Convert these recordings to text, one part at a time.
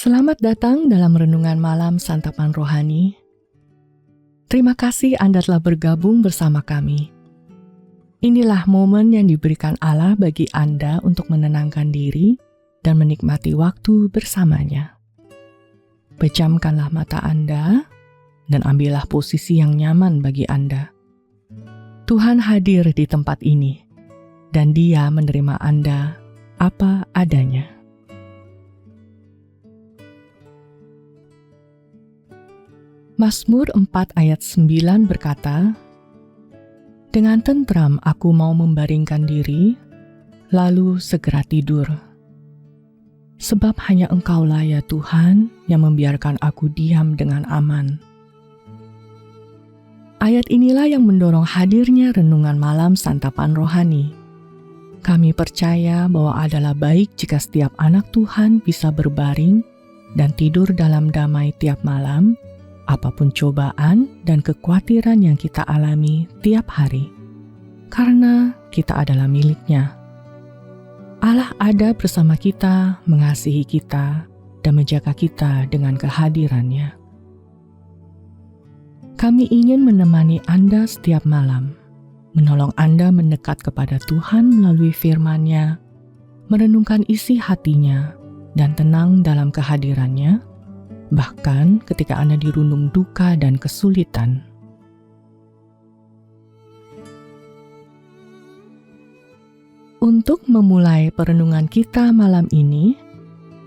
Selamat datang dalam Renungan Malam Santapan Rohani. Terima kasih Anda telah bergabung bersama kami. Inilah momen yang diberikan Allah bagi Anda untuk menenangkan diri dan menikmati waktu bersamanya. Pejamkanlah mata Anda dan ambillah posisi yang nyaman bagi Anda. Tuhan hadir di tempat ini dan Dia menerima Anda apa adanya. Mazmur 4 ayat 9 berkata, "Dengan tentram aku mau membaringkan diri, lalu segera tidur. Sebab hanya Engkaulah ya Tuhan yang membiarkan aku diam dengan aman." Ayat inilah yang mendorong hadirnya Renungan Malam Santapan Rohani. Kami percaya bahwa adalah baik jika setiap anak Tuhan bisa berbaring dan tidur dalam damai tiap malam, apapun cobaan dan kekhawatiran yang kita alami tiap hari, karena kita adalah milik-Nya. Allah ada bersama kita, mengasihi kita, dan menjaga kita dengan kehadiran-Nya. Kami ingin menemani Anda setiap malam, menolong Anda mendekat kepada Tuhan melalui firman-Nya, merenungkan isi hatinya, dan tenang dalam kehadiran-Nya, bahkan ketika Anda dirundung duka dan kesulitan. Untuk memulai perenungan kita malam ini,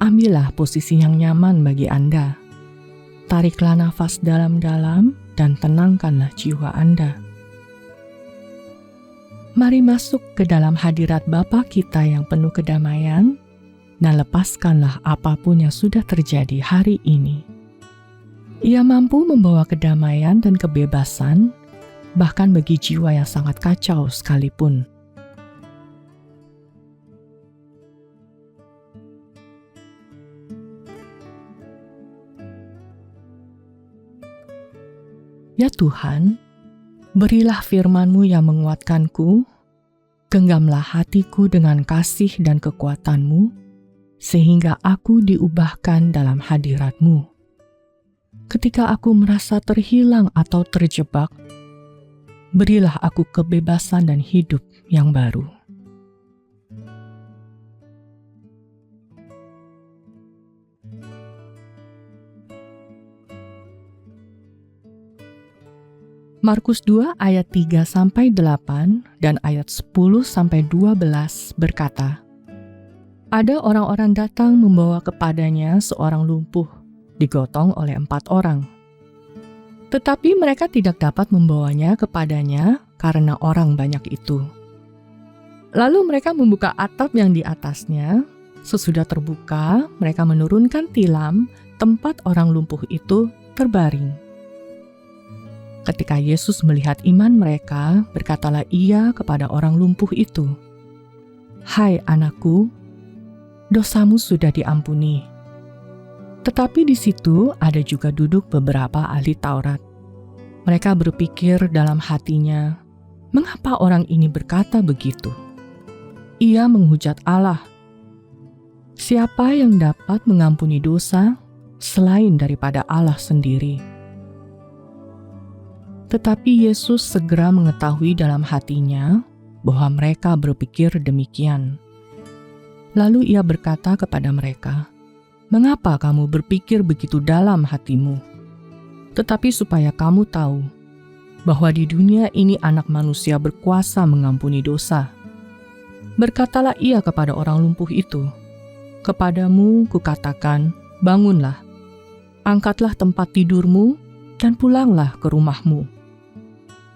ambillah posisi yang nyaman bagi Anda. Tariklah nafas dalam-dalam dan tenangkanlah jiwa Anda. Mari masuk ke dalam hadirat Bapa kita yang penuh kedamaian, dan lepaskanlah apapun yang sudah terjadi hari ini. Ia mampu membawa kedamaian dan kebebasan, bahkan bagi jiwa yang sangat kacau sekalipun. Ya Tuhan, berilah firman-Mu yang menguatkanku, genggamlah hatiku dengan kasih dan kekuatan-Mu, sehingga aku diubahkan dalam hadirat-Mu. Ketika aku merasa terhilang atau terjebak, berilah aku kebebasan dan hidup yang baru. Markus 2 ayat 3-8 dan ayat 10-12 berkata, "Ada orang-orang datang membawa kepadanya seorang lumpuh, digotong oleh 4 orang. Tetapi mereka tidak dapat membawanya kepadanya karena orang banyak itu. Lalu mereka membuka atap yang di atasnya. Sesudah terbuka, mereka menurunkan tilam tempat orang lumpuh itu terbaring. Ketika Yesus melihat iman mereka, berkatalah Ia kepada orang lumpuh itu, 'Hai anakku, dosamu sudah diampuni.' Tetapi di situ ada juga duduk beberapa ahli Taurat. Mereka berpikir dalam hatinya, mengapa orang ini berkata begitu? Ia menghujat Allah. Siapa yang dapat mengampuni dosa selain daripada Allah sendiri? Tetapi Yesus segera mengetahui dalam hatinya bahwa mereka berpikir demikian. Lalu Ia berkata kepada mereka, 'Mengapa kamu berpikir begitu dalam hatimu? Tetapi supaya kamu tahu bahwa di dunia ini Anak Manusia berkuasa mengampuni dosa.' Berkatalah Ia kepada orang lumpuh itu, 'Kepadamu kukatakan, bangunlah, angkatlah tempat tidurmu, dan pulanglah ke rumahmu.'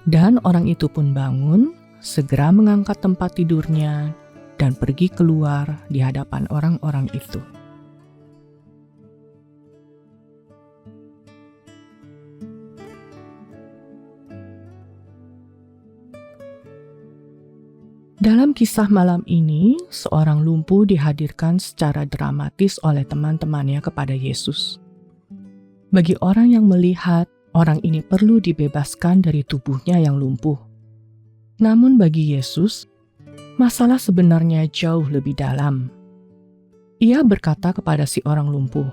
Dan orang itu pun bangun, segera mengangkat tempat tidurnya, dan pergi keluar di hadapan orang-orang itu." Dalam kisah malam ini, seorang lumpuh dihadirkan secara dramatis oleh teman-temannya kepada Yesus. Bagi orang yang melihat, orang ini perlu dibebaskan dari tubuhnya yang lumpuh. Namun bagi Yesus, masalah sebenarnya jauh lebih dalam. Ia berkata kepada si orang lumpuh,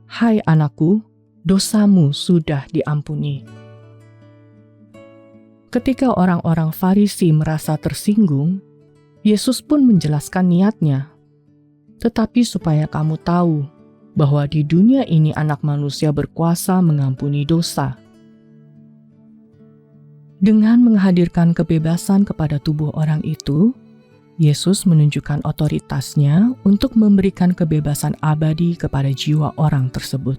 "Hai anakku, dosamu sudah diampuni." Ketika orang-orang Farisi merasa tersinggung, Yesus pun menjelaskan niatnya. "Tetapi supaya kamu tahu bahwa di dunia ini Anak Manusia berkuasa mengampuni dosa." Dengan menghadirkan kebebasan kepada tubuh orang itu, Yesus menunjukkan otoritasnya untuk memberikan kebebasan abadi kepada jiwa orang tersebut.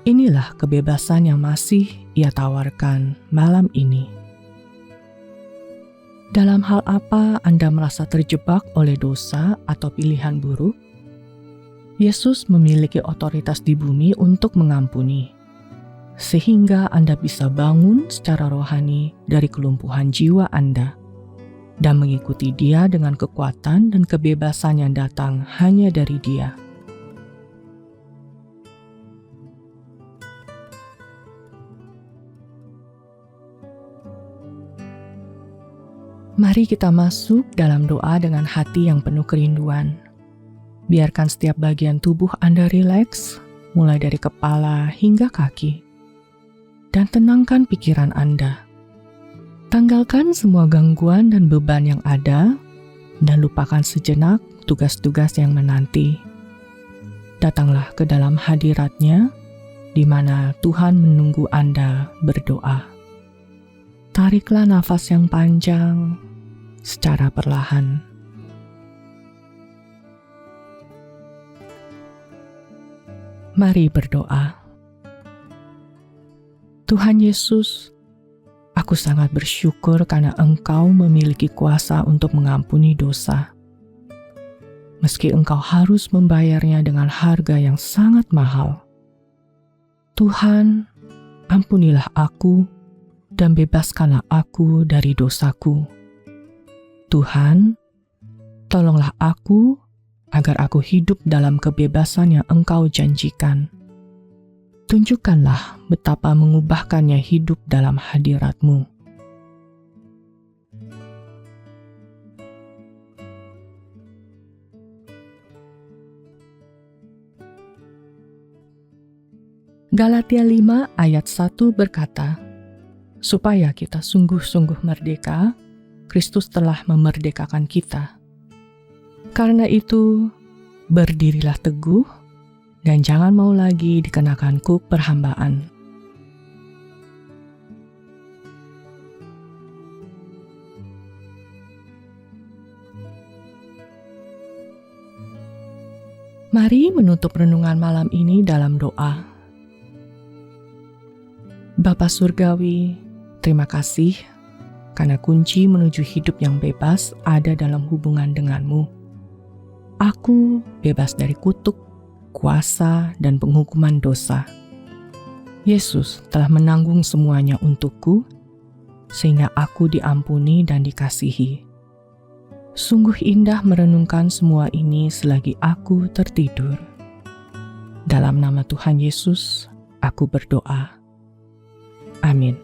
Inilah kebebasan yang masih Ia tawarkan malam ini. Dalam hal apa Anda merasa terjebak oleh dosa atau pilihan buruk? Yesus memiliki otoritas di bumi untuk mengampuni, sehingga Anda bisa bangun secara rohani dari kelumpuhan jiwa Anda dan mengikuti Dia dengan kekuatan dan kebebasan yang datang hanya dari Dia. Mari kita masuk dalam doa dengan hati yang penuh kerinduan. Biarkan setiap bagian tubuh Anda rileks, mulai dari kepala hingga kaki. Dan tenangkan pikiran Anda. Tanggalkan semua gangguan dan beban yang ada, dan lupakan sejenak tugas-tugas yang menanti. Datanglah ke dalam hadirat-Nya, di mana Tuhan menunggu Anda berdoa. Tariklah nafas yang panjang secara perlahan. Mari berdoa. Tuhan Yesus, aku sangat bersyukur karena Engkau memiliki kuasa untuk mengampuni dosa. Meski Engkau harus membayarnya dengan harga yang sangat mahal. Tuhan, ampunilah aku dan bebaskanlah aku dari dosaku. Tuhan, tolonglah aku agar aku hidup dalam kebebasan yang Engkau janjikan. Tunjukkanlah betapa mengubahkannya hidup dalam hadirat-Mu. Galatia 5 ayat 1 berkata, "Supaya kita sungguh-sungguh merdeka, Kristus telah memerdekakan kita. Karena itu, berdirilah teguh, dan jangan mau lagi dikenakan kuk perhambaan." Mari menutup renungan malam ini dalam doa. Bapa Surgawi, terima kasih karena kunci menuju hidup yang bebas ada dalam hubungan denganmu. Aku bebas dari kutuk, kuasa, dan penghukuman dosa. Yesus telah menanggung semuanya untukku, sehingga aku diampuni dan dikasihi. Sungguh indah merenungkan semua ini selagi aku tertidur. Dalam nama Tuhan Yesus, aku berdoa. Amin.